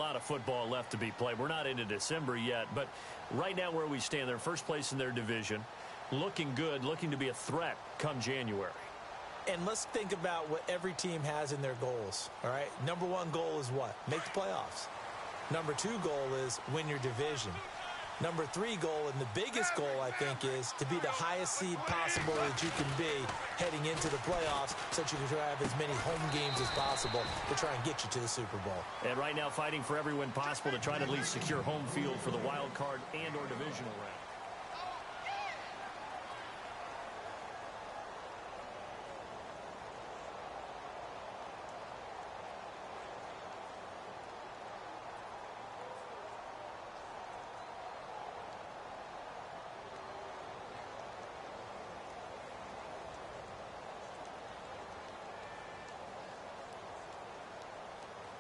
lot of football left to be played. We're not into December yet, but right now where we stand, they're first place in their division, looking good, looking to be a threat come January. And let's think about what every team has in their goals, all right? Number one goal is what? Make the playoffs. Number two goal is win your division. Number three goal, and the biggest goal, I think, is to be the highest seed possible that you can be heading into the playoffs so that you can have as many home games as possible to try and get you to the Super Bowl. And right now fighting for every win possible to try to at least secure home field for the wild card and or divisional round.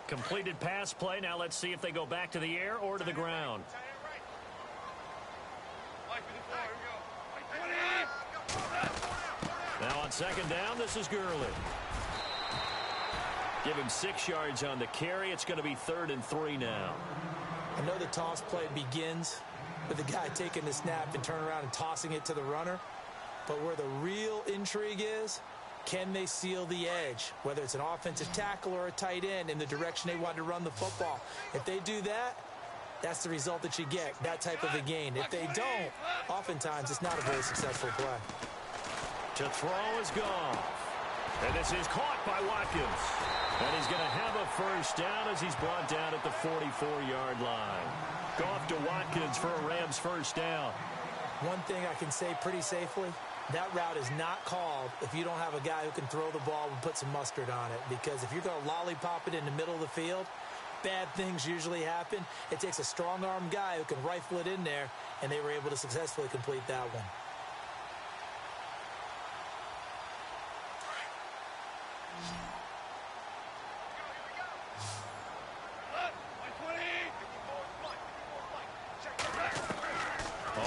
Completed pass play. Now let's see if they go back to the air or to the ground. Now on second down, this is Gurley. Give him 6 yards on the carry. It's going to be 3rd and 3 now. I know the toss play begins with the guy taking the snap and turning around and tossing it to the runner. But where the real intrigue is, can they seal the edge, whether it's an offensive tackle or a tight end, in the direction they want to run the football? If they do that, that's the result that you get, that type of a gain. If they don't, oftentimes it's not a very successful play. To throw is Goff. And this is caught by Watkins. And he's going to have a first down as he's brought down at the 44-yard line. Goff to Watkins for a Rams first down. One thing I can say pretty safely, that route is not called if you don't have a guy who can throw the ball and put some mustard on it. Because if you're going to lollipop it in the middle of the field, bad things usually happen. It takes a strong-arm guy who can rifle it in there, and they were able to successfully complete that one.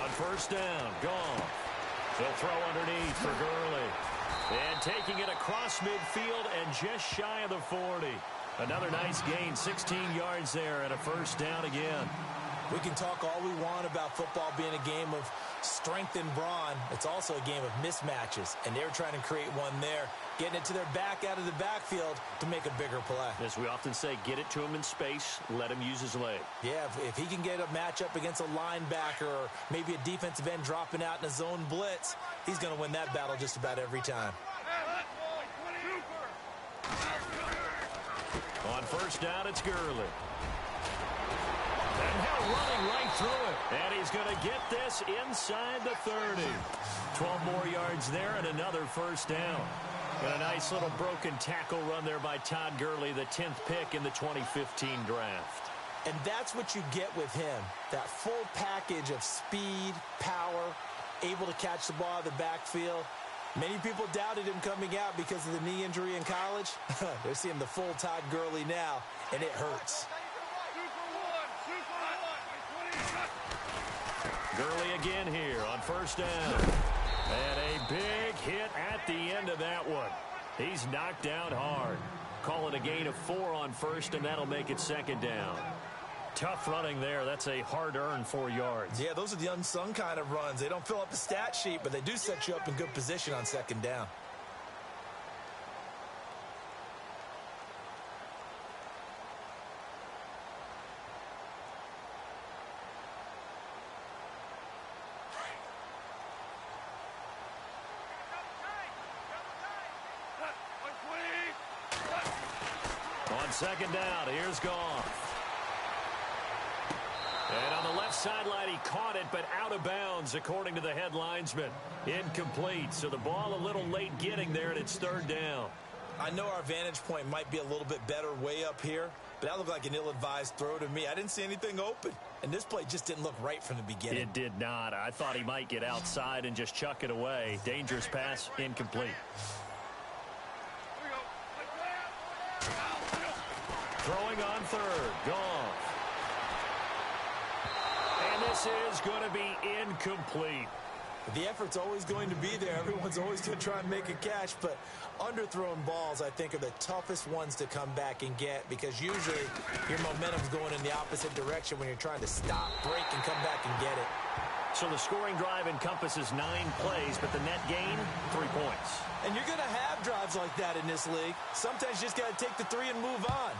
On first down, Goff. They'll throw underneath for Gurley. And taking it across midfield and just shy of the 40. Another nice gain, 16 yards there and a first down again. We can talk all we want about football being a game of strength and brawn. It's also a game of mismatches, and they're trying to create one there, getting it to their back out of the backfield to make a bigger play. As we often say, get it to him in space, let him use his leg. Yeah, if he can get a matchup against a linebacker or maybe a defensive end dropping out in a zone blitz, he's going to win that battle just about every time. On first down, it's Gurley. And now running right through it. And he's going to get this inside the 30. 12 more yards there and another first down. And a nice little broken tackle run there by Todd Gurley, the 10th pick in the 2015 draft. And that's what you get with him, that full package of speed, power, able to catch the ball out of the backfield. Many people doubted him coming out because of the knee injury in college. They're seeing the full Todd Gurley now, and it hurts. Gurley again here on first down. And a big hit at the end of that one. He's knocked down hard. Call it a gain of 4 on first, and that'll make it second down. Tough running there. That's a hard-earned 4 yards. Yeah, those are the unsung kind of runs. They don't fill up the stat sheet, but they do set you up in good position on second down. On second down, here's Goff. And on the left sideline, he caught it, but out of bounds, according to the head linesman. Incomplete, so the ball a little late getting there, and it's third down. I know our vantage point might be a little bit better way up here, but that looked like an ill-advised throw to me. I didn't see anything open, and this play just didn't look right from the beginning. It did not. I thought he might get outside and just chuck it away. Dangerous pass, incomplete. Throwing on third, Goff. And this is going to be incomplete. The effort's always going to be there. Everyone's always going to try and make a catch, but underthrown balls, I think, are the toughest ones to come back and get because usually your momentum's going in the opposite direction when you're trying to stop, break, and come back and get it. So the scoring drive encompasses 9 plays, but the net gain, 3 points. And you're going to have drives like that in this league. Sometimes you just got to take the 3 and move on.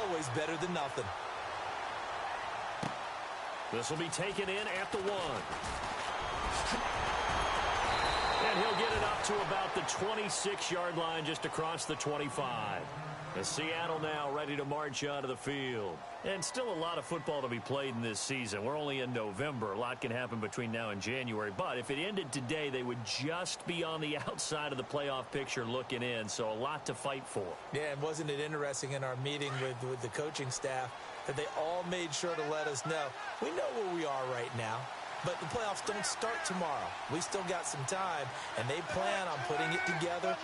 Always better than nothing. This will be taken in at the 1. And he'll get it up to about the 26-yard line just across the 25. As Seattle now ready to march out of the field. And still a lot of football to be played in this season. We're only in November. A lot can happen between now and January. But if it ended today, they would just be on the outside of the playoff picture looking in. So a lot to fight for. Yeah, and wasn't it interesting in our meeting with the coaching staff that they all made sure to let us know, we know where we are right now. But the playoffs don't start tomorrow. We still got some time, and they plan on putting it together,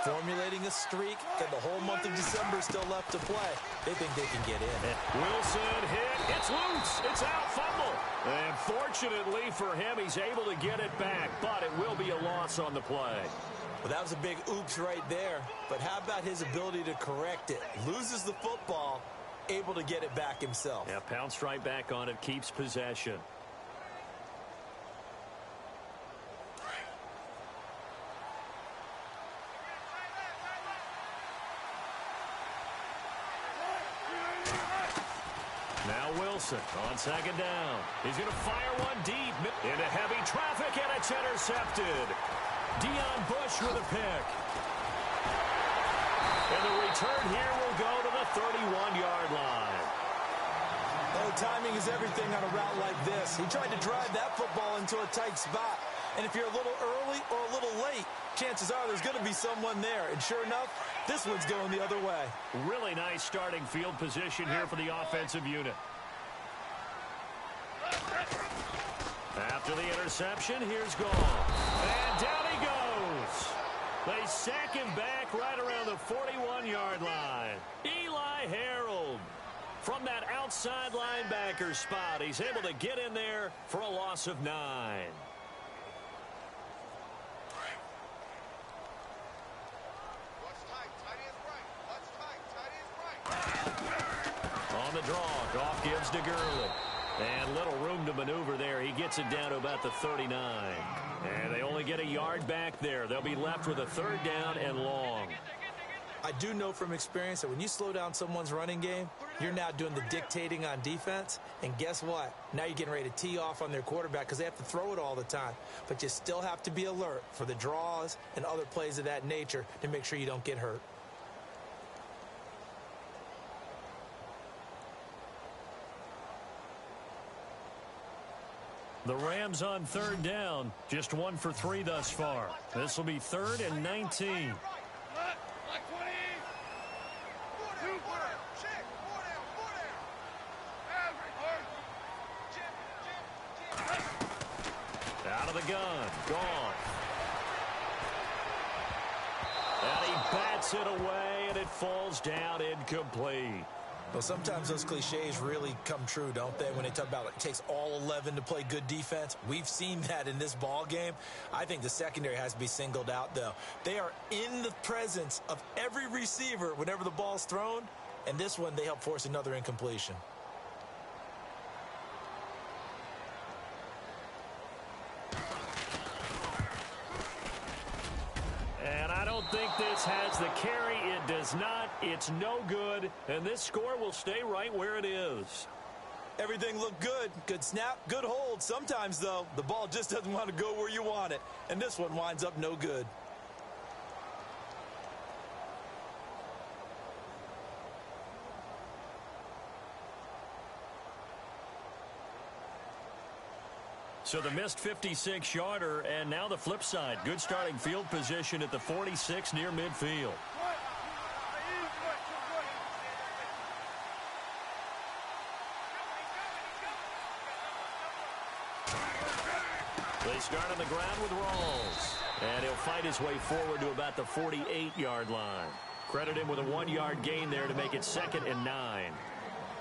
formulating a streak, and the whole month of December is still left to play. They think they can get in. Wilson hit. It's loose. It's out. Fumble. And fortunately for him, he's able to get it back, but it will be a loss on the play. Well, that was a big oops right there. But how about his ability to correct it? Loses the football, able to get it back himself. Yeah, pounced right back on it, keeps possession. Wilson on second down. He's going to fire one deep into heavy traffic, and it's intercepted. Deion Bush with a pick. And the return here will go to the 31-yard line. Oh, timing is everything on a route like this. He tried to drive that football into a tight spot. And if you're a little early or a little late, chances are there's going to be someone there. And sure enough, this one's going the other way. Really nice starting field position here for the offensive unit. After the interception, here's Gall. And down he goes. They sack him back right around the 41-yard line. Eli Harold from that outside linebacker spot. He's able to get in there for a loss of 9. On the draw, Goff gives to Gurley. And little room to maneuver there. He gets it down to about the 39. And they only get a yard back there. They'll be left with a 3rd down and long. I do know from experience that when you slow down someone's running game, you're now doing the dictating on defense. And guess what? Now you're getting ready to tee off on their quarterback because they have to throw it all the time. But you still have to be alert for the draws and other plays of that nature to make sure you don't get hurt. The Rams on 3rd down, just 1 for 3 thus far. This will be 3rd and 19. Out of the gun, gone. And he bats it away, and it falls down incomplete. Well, sometimes those cliches really come true, don't they? When they talk about it takes all 11 to play good defense. We've seen that in this ball game. I think the secondary has to be singled out, though. They are in the presence of every receiver whenever the ball's thrown. And this one, they help force another incompletion. I don't think this has the carry. It does not. It's no good. And this score will stay right where it is. Everything looked good. Good snap, good hold. Sometimes, though, the ball just doesn't want to go where you want it. And this one winds up no good. So the missed 56-yarder, and now the flip side. Good starting field position at the 46 near midfield. They start on the ground with Rawls. And he'll fight his way forward to about the 48-yard line. Credit him with a 1-yard gain there to make it 2nd and 9.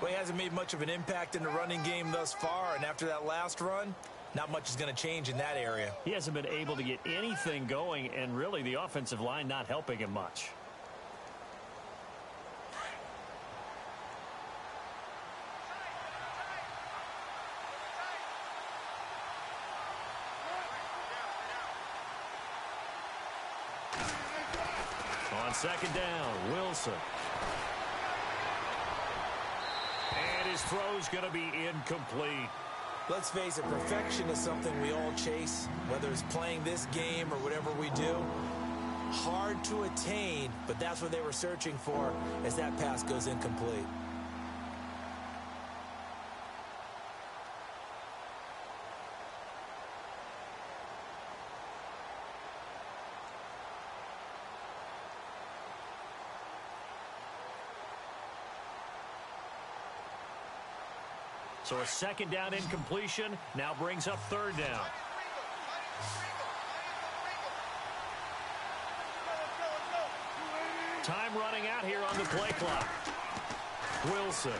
Well, he hasn't made much of an impact in the running game thus far, and after that last run, not much is going to change in that area. He hasn't been able to get anything going, and really the offensive line not helping him much. On second down, Wilson. And his throw's going to be incomplete. Let's face it, perfection is something we all chase, whether it's playing this game or whatever we do. Hard to attain, but that's what they were searching for as that pass goes incomplete. So a second down incompletion now brings up third down. Time running out here on the play clock. Wilson.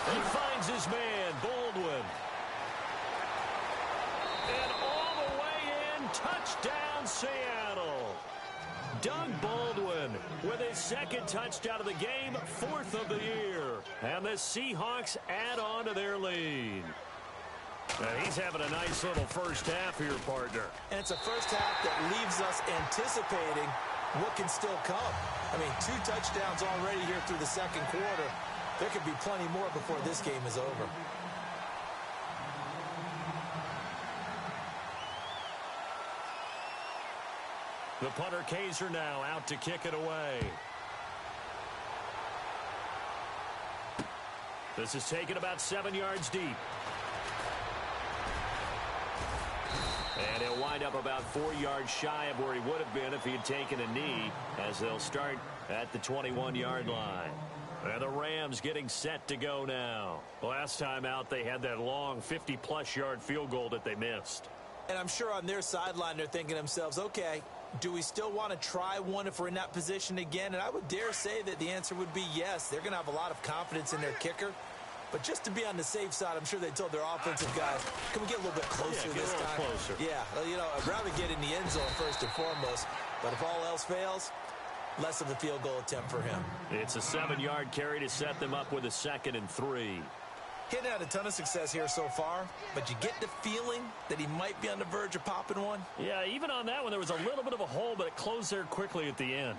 He finds his man, Baldwin. And all the way in, touchdown Seattle. Doug Baldwin with his second touchdown of the game, fourth of the year. And the Seahawks add on to their lead. He's having a nice little first half here, partner. And it's a first half that leaves us anticipating what can still come. I mean, 2 touchdowns already here through the second quarter. There could be plenty more before this game is over. The punter Kaiser now out to kick it away. This is taken about 7 yards deep. And he'll wind up about 4 yards shy of where he would have been if he had taken a knee, as they'll start at the 21-yard line. And the Rams getting set to go now. Last time out, they had that long 50-plus yard field goal that they missed. And I'm sure on their sideline they're thinking to themselves, okay, do we still want to try one if we're in that position again? And I would dare say that the answer would be yes. They're going to have a lot of confidence in their kicker. But just to be on the safe side, I'm sure they told their offensive guys, can we get a little bit closer this time? Closer. Yeah, you know, I'd rather get in the end zone first and foremost. But if all else fails, less of a field goal attempt for him. It's a 7-yard carry to set them up with a 2nd and 3. He hadn't had a ton of success here so far, but you get the feeling that he might be on the verge of popping one. Yeah, even on that one, there was a little bit of a hole, but it closed there quickly at the end.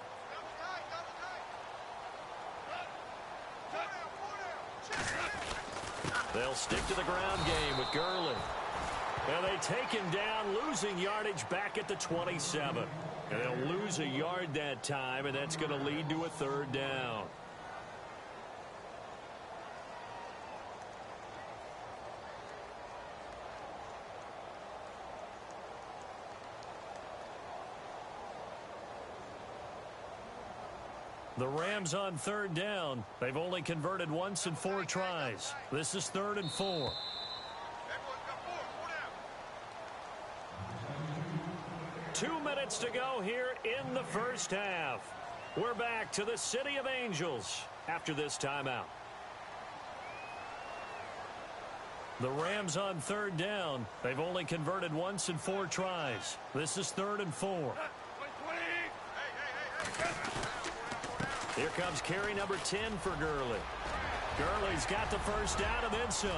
They'll stick to the ground game with Gurley. And they take him down, losing yardage back at the 27. And they'll lose a yard that time, and that's going to lead to a 3rd down. The Rams on 3rd down. They've only converted once in 4 tries. This is 3rd and 4. 2 minutes to go here in the first half. We're back to the City of Angels after this timeout. The Rams on 3rd down. They've only converted once in 4 tries. This is 3rd and 4. Here comes carry number 10 for Gurley. Gurley's got the first down and then some.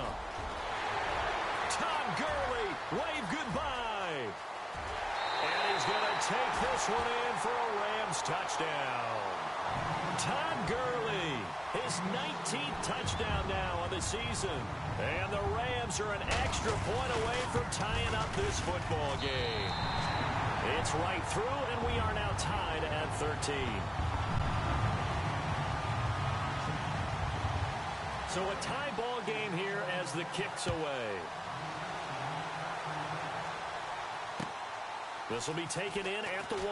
Todd Gurley, wave goodbye. And he's going to take this one in for a Rams touchdown. Todd Gurley, his 19th touchdown now on the season. And the Rams are an extra point away from tying up this football game. It's right through, and we are now tied at 13. So a tie ball game here as the kick's away. This will be taken in at the 1.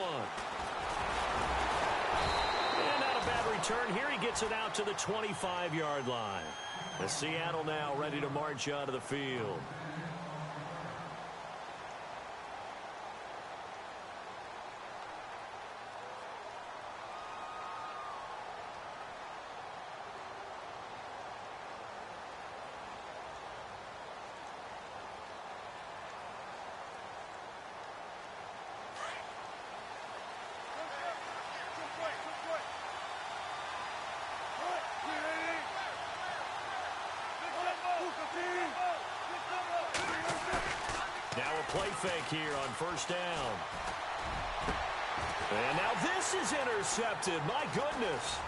And not a bad return here. He gets it out to the 25-yard line. The Seattle now ready to march onto the field. Now a play fake here on first down. And now this is intercepted. My goodness.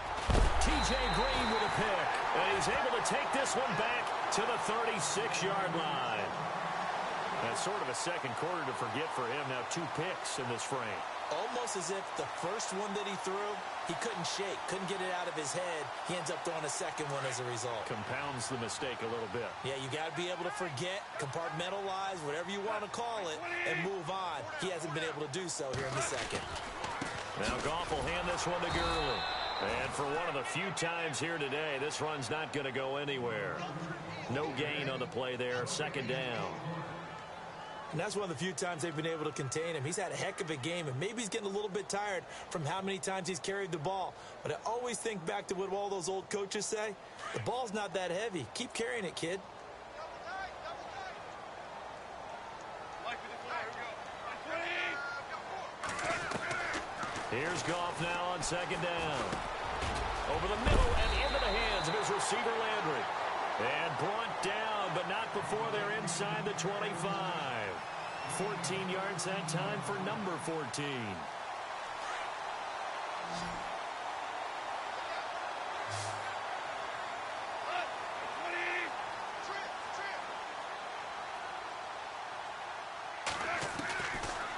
T.J. Green with a pick. And he's able to take this one back to the 36-yard line. That's sort of a second quarter to forget for him. Now 2 picks in this frame. Almost as if the first one that he threw, he couldn't shake, couldn't get it out of his head. He ends up throwing a second one as a result. Compounds the mistake a little bit. Yeah, you got to be able to forget, compartmentalize, whatever you want to call it, and move on. He hasn't been able to do so here in the second. Now Goff will hand this one to Gurley. And for one of the few times here today, this run's not going to go anywhere. No gain on the play there, second down. And that's one of the few times they've been able to contain him. He's had a heck of a game, and maybe he's getting a little bit tired from how many times he's carried the ball. But I always think back to what all those old coaches say. The ball's not that heavy. Keep carrying it, kid. Here's Goff now on second down. Over the middle and into the hands of his receiver, Landry. And brought down, but not before they're inside the 25. 14 yards that time for number 14.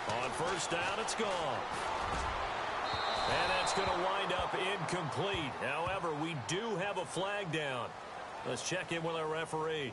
On first down, it's gone. And that's going to wind up incomplete. However, we do have a flag down. Let's check in with our referee.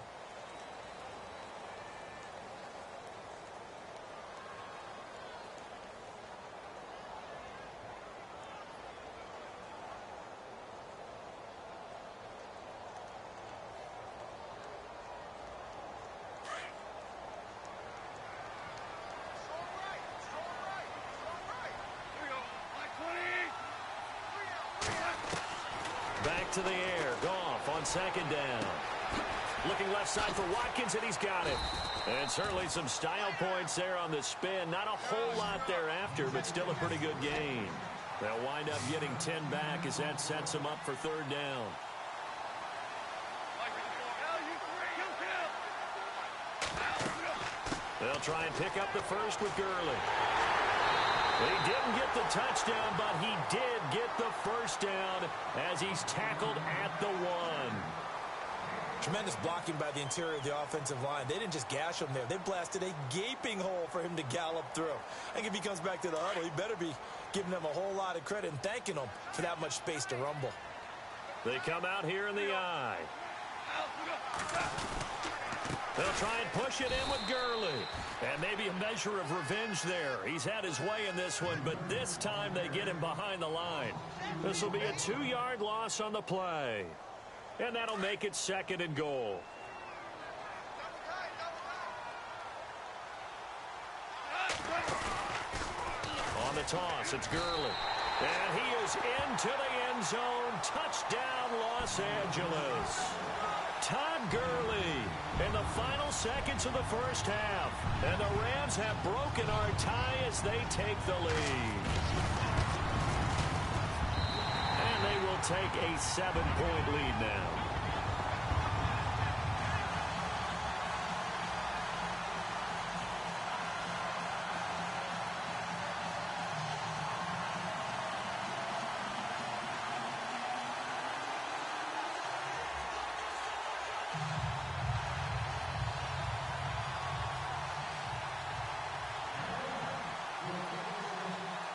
Back to the air. Goff on second down. Looking left side for Watkins, and he's got it. And certainly some style points there on the spin. Not a whole lot thereafter, but still a pretty good game. They'll wind up getting 10 back as that sets them up for third down. They'll try and pick up the first with Gurley. He didn't get the touchdown, but he did get the first down as he's tackled at the 1. Tremendous blocking by the interior of the offensive line. They didn't just gash him there. They blasted a gaping hole for him to gallop through. I think if he comes back to the huddle, he better be giving them a whole lot of credit and thanking them for that much space to rumble. They come out here in the eye. They'll try and push it in with Gurley. And maybe a measure of revenge there. He's had his way in this one, but this time they get him behind the line. This will be a 2-yard loss on the play. And that'll make it second and goal. On the toss, it's Gurley. And he is into the end zone. Touchdown, Los Angeles. Todd Gurley in the final seconds of the first half. And the Rams have broken our tie as they take the lead. And they will take a 7-point lead now.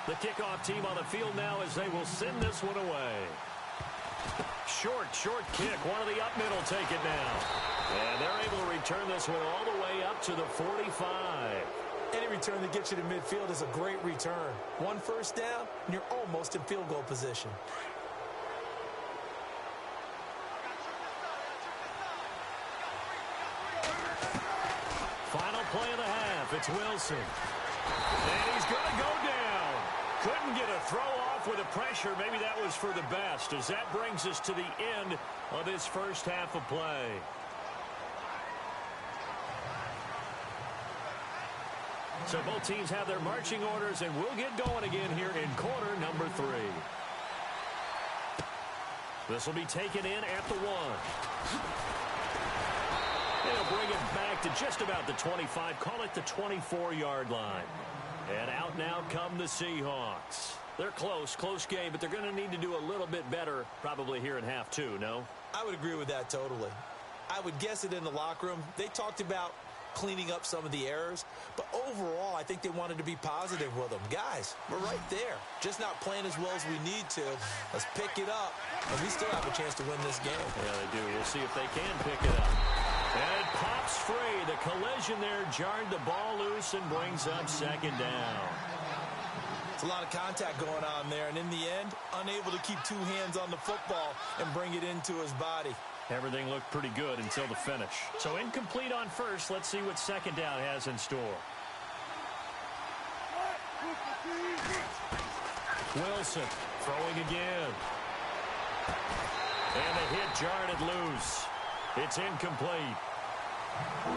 The kickoff team on the field now as they will send this one away. Short kick. One of the up middle take it now. And they're able to return this one all the way up to the 45. Any return that gets you to midfield is a great return. One first down, and you're almost in field goal position. Final play of the half. It's Wilson. And he's going to go down. Couldn't get a throw off with the pressure. Maybe that was for the best, as that brings us to the end of this first half of play. So both teams have their marching orders, and we'll get going again here in quarter number 3. This will be taken in at the 1. They'll bring it back back to just about the 25, call it the 24-yard line. And out now come the Seahawks. They're close game, but they're going to need to do a little bit better probably here in half two, no? I would agree with that totally. I would guess it in the locker room. They talked about cleaning up some of the errors, but overall, I think they wanted to be positive with them. Guys, we're right there. Just not playing as well as we need to. Let's pick it up, and we still have a chance to win this game. Yeah, they do. We'll see if they can pick it up. And it pops free. The collision there jarred the ball loose and brings up second down. It's a lot of contact going on there, and in the end, unable to keep two hands on the football and bring it into his body. Everything looked pretty good until the finish. So incomplete on first. Let's see what second down has in store. Wilson throwing again. And the hit jarred it loose. It's incomplete.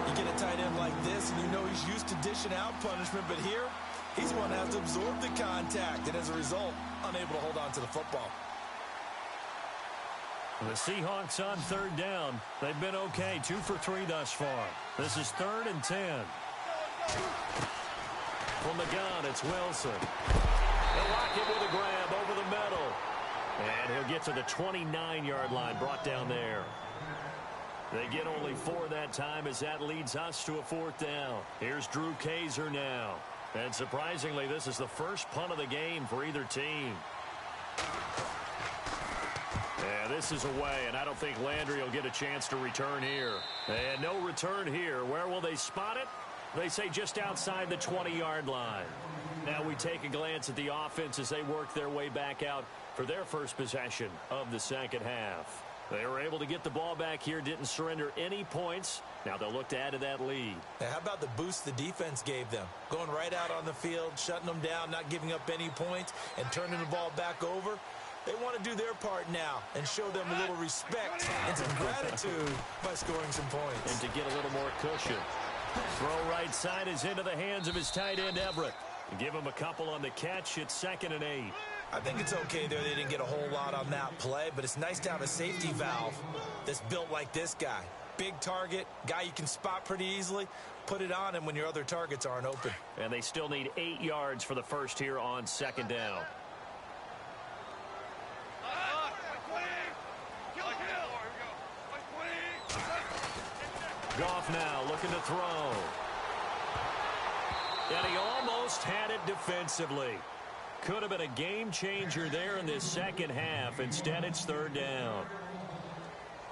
You get a tight end like this, and you know he's used to dishing out punishment, but here, he's one that has to absorb the contact, and as a result, unable to hold on to the football. The Seahawks on third down. They've been okay, 2 for 3 thus far. This is 3rd and 10. From the gun, it's Wilson. They'll lock it with a grab over the middle. And he'll get to the 29-yard line, brought down there. They get only 4 that time as that leads us to a 4th down. Here's Drew Kaiser now. And surprisingly, this is the first punt of the game for either team. Yeah, this is away, and I don't think Landry will get a chance to return here. And no return here. Where will they spot it? They say just outside the 20-yard line. Now we take a glance at the offense as they work their way back out for their first possession of the second half. They were able to get the ball back here, didn't surrender any points. Now they'll look to add to that lead. Now, how about the boost the defense gave them? Going right out on the field, shutting them down, not giving up any points, and turning the ball back over. They want to do their part now and show them a little respect and some gratitude by scoring some points. And to get a little more cushion. Throw right side is into the hands of his tight end, Everett. Give him a couple on the catch. It's 2nd and 8. I think it's okay there. They didn't get a whole lot on that play, but it's nice to have a safety valve that's built like this guy. Big target, guy you can spot pretty easily. Put it on him when your other targets aren't open. And they still need 8 yards for the first here on 2nd down. Goff now looking to throw. And he almost had it defensively. Could have been a game changer there in this second half. Instead, it's 3rd down.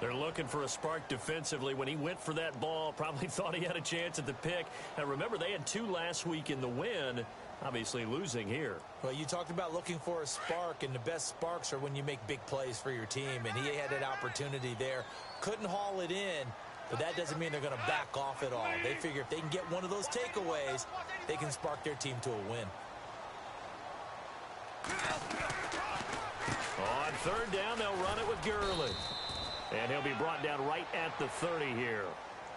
They're looking for a spark defensively. When he went for that ball, probably thought he had a chance at the pick. And remember, they had 2 last week in the win. Obviously losing here. Well, you talked about looking for a spark, and the best sparks are when you make big plays for your team. And he had an opportunity there. Couldn't haul it in. But that doesn't mean they're going to back off at all. They figure if they can get one of those takeaways, they can spark their team to a win. On 3rd down, they'll run it with Gurley. And he'll be brought down right at the 30 here.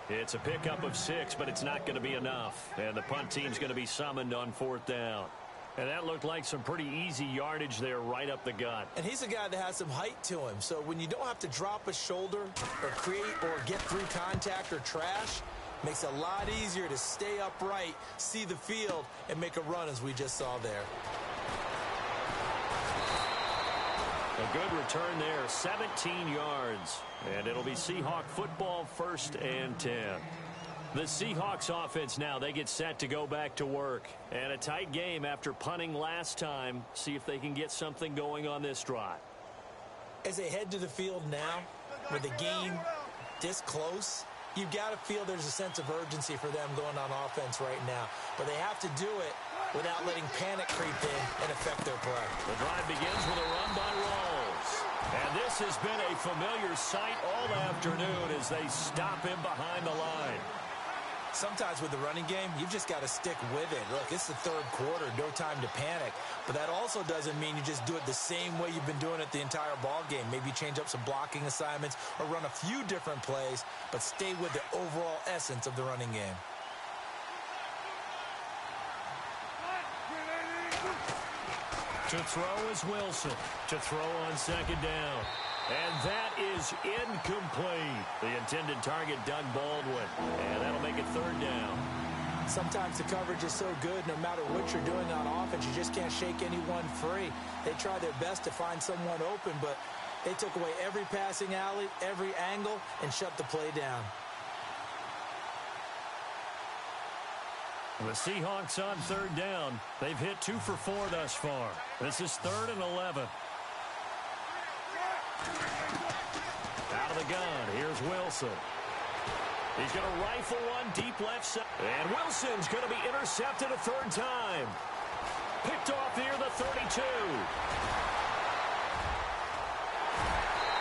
It's a pickup of 6, but it's not going to be enough. And the punt team's going to be summoned on 4th down. And that looked like some pretty easy yardage there right up the gut. And he's a guy that has some height to him. So when you don't have to drop a shoulder or create or get through contact or trash, makes it a lot easier to stay upright, see the field, and make a run as we just saw there. A good return there, 17 yards. And it'll be Seahawk football, 1st and 10. The Seahawks offense now, they get set to go back to work. And a tight game after punting last time. See if they can get something going on this drive. As they head to the field now, with the game this close, you've got to feel there's a sense of urgency for them going on offense right now. But they have to do it without letting panic creep in and affect their play. The drive begins with a run by Rawls. And this has been a familiar sight all afternoon as they stop him behind the line. Sometimes with the running game, you've just got to stick with it. Look, it's the 3rd quarter, no time to panic. But that also doesn't mean you just do it the same way you've been doing it the entire ball game. Maybe change up some blocking assignments or run a few different plays, but stay with the overall essence of the running game. To throw is Wilson. To throw on 2nd down. And that is incomplete. The intended target, Doug Baldwin. And that'll make it third down. Sometimes the coverage is so good, no matter what you're doing on offense, you just can't shake anyone free. They try their best to find someone open, but they took away every passing alley, every angle, and shut the play down. The Seahawks on third down. They've hit 2 for 4 thus far. This is 3rd and 11. Out of the gun, here's Wilson. He's going to rifle one deep left side. And Wilson's going to be intercepted a third time. Picked off near the 32.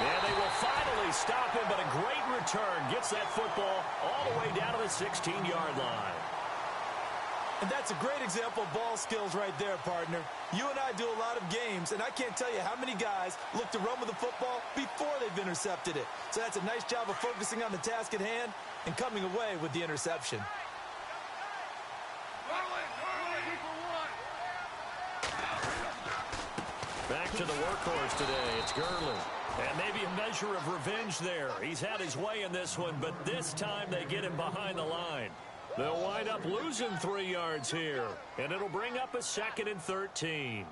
And they will finally stop him, but a great return. Gets that football all the way down to the 16-yard line. And that's a great example of ball skills right there, partner. You and I do a lot of games, and I can't tell you how many guys look to run with the football before they've intercepted it. So that's a nice job of focusing on the task at hand and coming away with the interception. Back to the workhorse today. It's Gurley. And maybe a measure of revenge there. He's had his way in this one, but this time they get him behind the line. They'll wind up losing 3 yards here, and it'll bring up a 2nd and 13.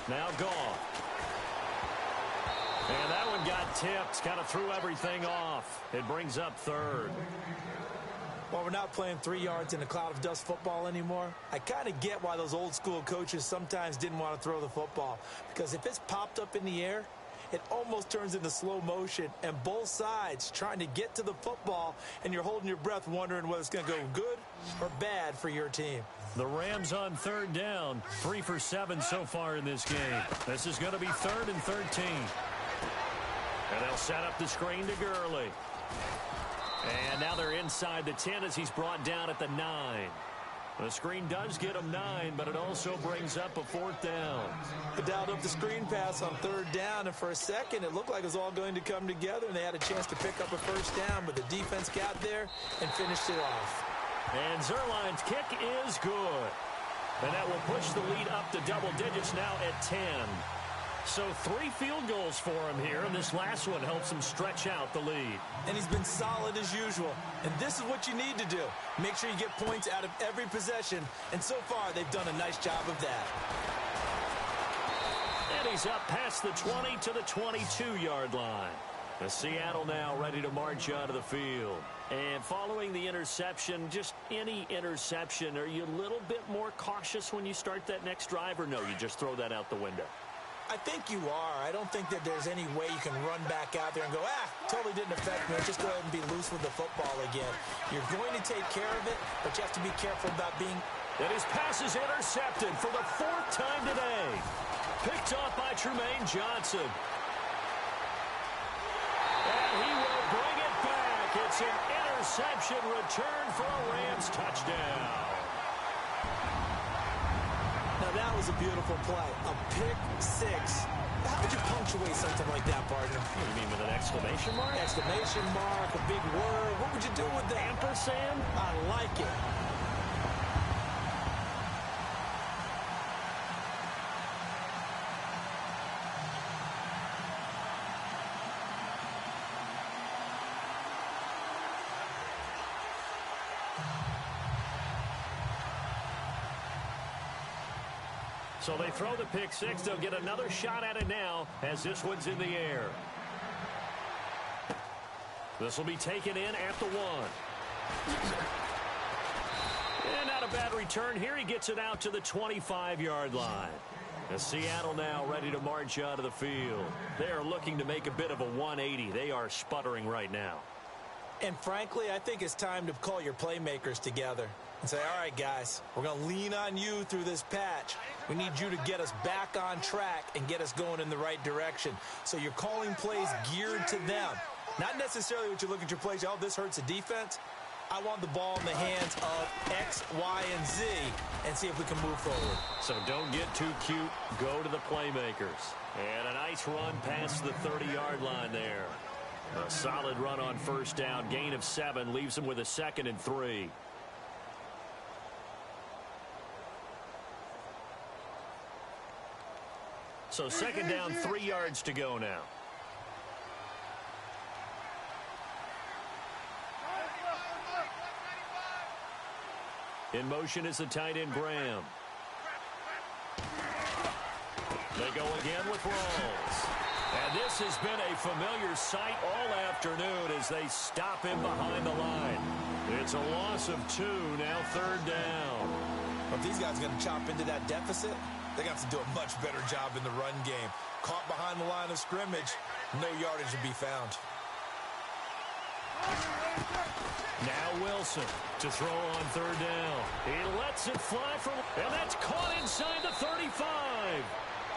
Now gone. And that one got tipped, kind of threw everything off. It brings up 3rd. Well, we're not playing 3 yards in a cloud of dust football anymore. I kind of get why those old school coaches sometimes didn't want to throw the football. Because if it's popped up in the air, it almost turns into slow motion. And both sides trying to get to the football, and you're holding your breath wondering whether it's going to go good or bad for your team. The Rams on third down, 3 for 7 so far in this game. This is going to be 3rd and 13. And they'll set up the screen to Gurley. And now they're inside the 10 as he's brought down at the 9. The screen does get him 9, but it also brings up a 4th down. They dialed up the screen pass on third down, and for a second it looked like it was all going to come together, and they had a chance to pick up a first down, but the defense got there and finished it off. And Zerline's kick is good. And that will push the lead up to double digits now at 10. So 3 field goals for him here, and this last one helps him stretch out the lead. And he's been solid as usual. And this is what you need to do. Make sure you get points out of every possession. And so far, they've done a nice job of that. And he's up past the 20 to the 22-yard line. The Seattle now ready to march out of the field. And following the interception, just any interception, are you a little bit more cautious when you start that next drive, or no, you just throw that out the window? I think you are. I don't think that there's any way you can run back out there and go, totally didn't affect me. Just go ahead and be loose with the football again. You're going to take care of it, but you have to be careful about being... And his pass is intercepted for the 4th time today. Picked off by Tremaine Johnson. And he will bring it back. It's an interception return for a Rams touchdown. Now, that was a beautiful play. A pick 6. How could you punctuate something like that, partner? What do you mean, with an exclamation mark? Exclamation mark, a big word. What would you do with that? Ampersand? I like it. So they throw the pick 6. They'll get another shot at it now as this one's in the air. This will be taken in at the 1. And not a bad return here. He gets it out to the 25-yard line. As Seattle now ready to march out of the field. They are looking to make a bit of a 180. They are sputtering right now. And frankly, I think it's time to call your playmakers together and say, all right, guys, we're going to lean on you through this patch. We need you to get us back on track and get us going in the right direction. So you're calling plays geared to them. Not necessarily what you look at your plays, oh, this hurts the defense. I want the ball in the hands of X, Y, and Z and see if we can move forward. So don't get too cute. Go to the playmakers. And a nice run past the 30-yard line there. A solid run on first down. Gain of 7 leaves him with a 2nd and 3. So 2nd down, 3 yards to go now. In motion is the tight end, Graham. They go again with Rawls. And this has been a familiar sight all afternoon as they stop him behind the line. It's a loss of 2, now 3rd down. If these guys are going to chop into that deficit, they got to do a much better job in the run game. Caught behind the line of scrimmage, no yardage to be found. Now Wilson to throw on 3rd down. He lets it fly and that's caught inside the 35.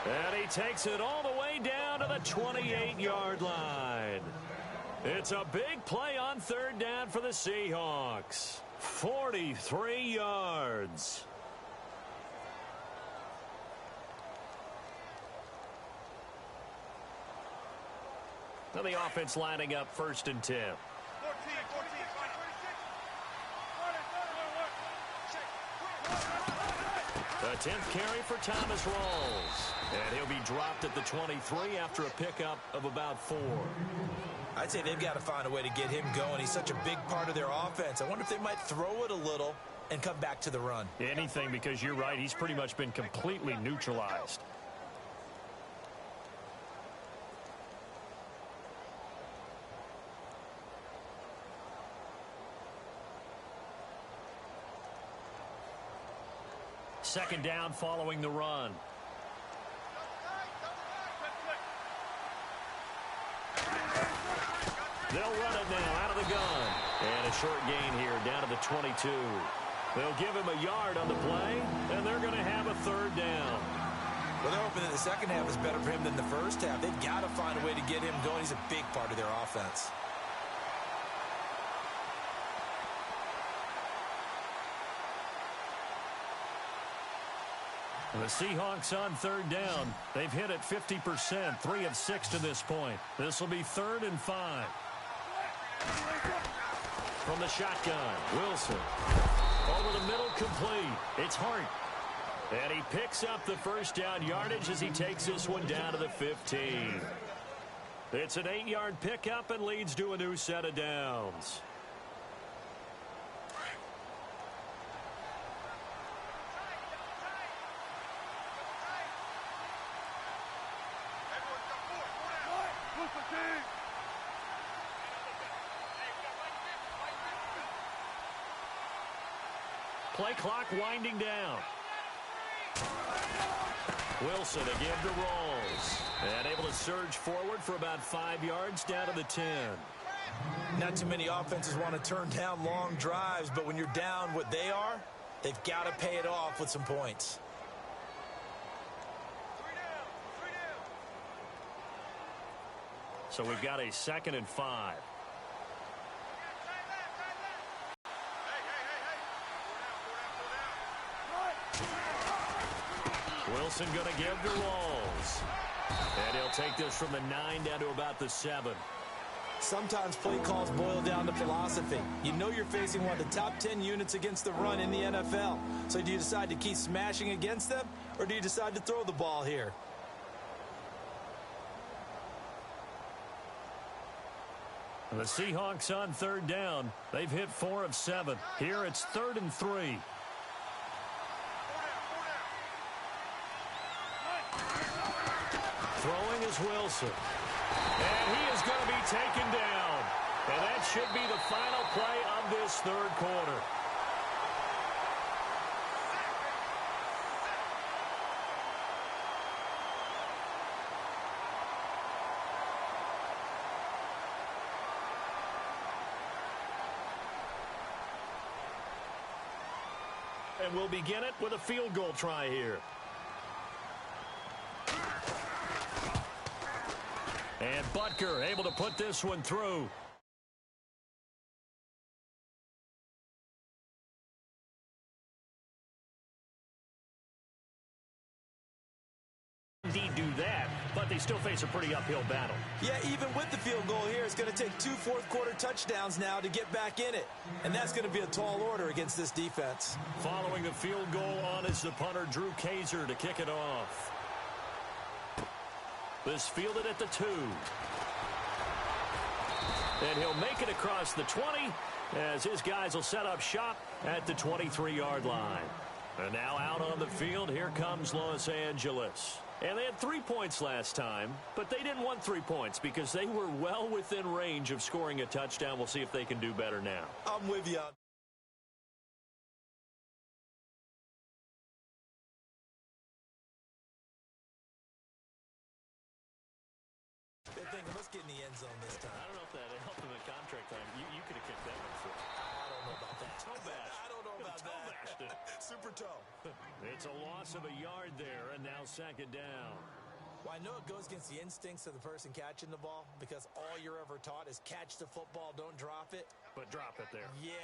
And he takes it all the way down to the 28-yard line. It's a big play on 3rd down for the Seahawks. 43 yards. Now the offense lining up 1st and 10. The 10th carry for Thomas Rawls. And he'll be dropped at the 23 after a pickup of about 4. I'd say they've got to find a way to get him going. He's such a big part of their offense. I wonder if they might throw it a little and come back to the run. Anything, because you're right. He's pretty much been completely neutralized. Second down following the run. They'll run it now out of the gun. And a short gain here down to the 22. They'll give him a yard on the play, and they're going to have a 3rd down. Well, they're hoping that the second half is better for him than the first half. They've got to find a way to get him going. He's a big part of their offense. The Seahawks on 3rd down. They've hit it 50%, 3 of 6 to this point. This will be 3rd and 5. From the shotgun, Wilson. Over the middle, complete. It's Hart. And he picks up the first down yardage as he takes this one down to the 15. It's an 8-yard pickup and leads to a new set of downs. Play clock winding down. Wilson again to Rawls. And able to surge forward for about 5 yards down to the 10. Not too many offenses want to turn down long drives, but when you're down what they are, they've got to pay it off with some points. So we've got a 2nd and 5. Wilson going to give to Rawls. And he'll take this from the 9 down to about the 7. Sometimes play calls boil down to philosophy. You know you're facing one of the top 10 units against the run in the NFL. So do you decide to keep smashing against them, or do you decide to throw the ball here? The Seahawks on 3rd down. They've hit 4 of 7. Here it's 3rd and 3. Throwing is Wilson. And he is going to be taken down. And that should be the final play of this 3rd quarter. And we'll begin it with a field goal try here. And Butker able to put this one through. it's a pretty uphill battle. Yeah, even with the field goal here, it's going to take 2 fourth-quarter touchdowns now to get back in it. And that's going to be a tall order against this defense. Following the field goal on is the punter, Drew Kaiser, to kick it off. This fielded at the 2. And he'll make it across the 20 as his guys will set up shop at the 23-yard line. And now out on the field, here comes Los Angeles. And they had 3 points last time, but they didn't want 3 points because they were well within range of scoring a touchdown. We'll see if they can do better now. I'm with you. They're thinking, let's get in the end zone this time. I don't know if that helped him in contract time. You could have kicked that one through. I don't know about that. Toe bash. I don't know about that. Super toe. It's a loss of a yard there, and now second down. Well, I know it goes against the instincts of the person catching the ball because all you're ever taught is catch the football, don't drop it. But drop it there. Yeah,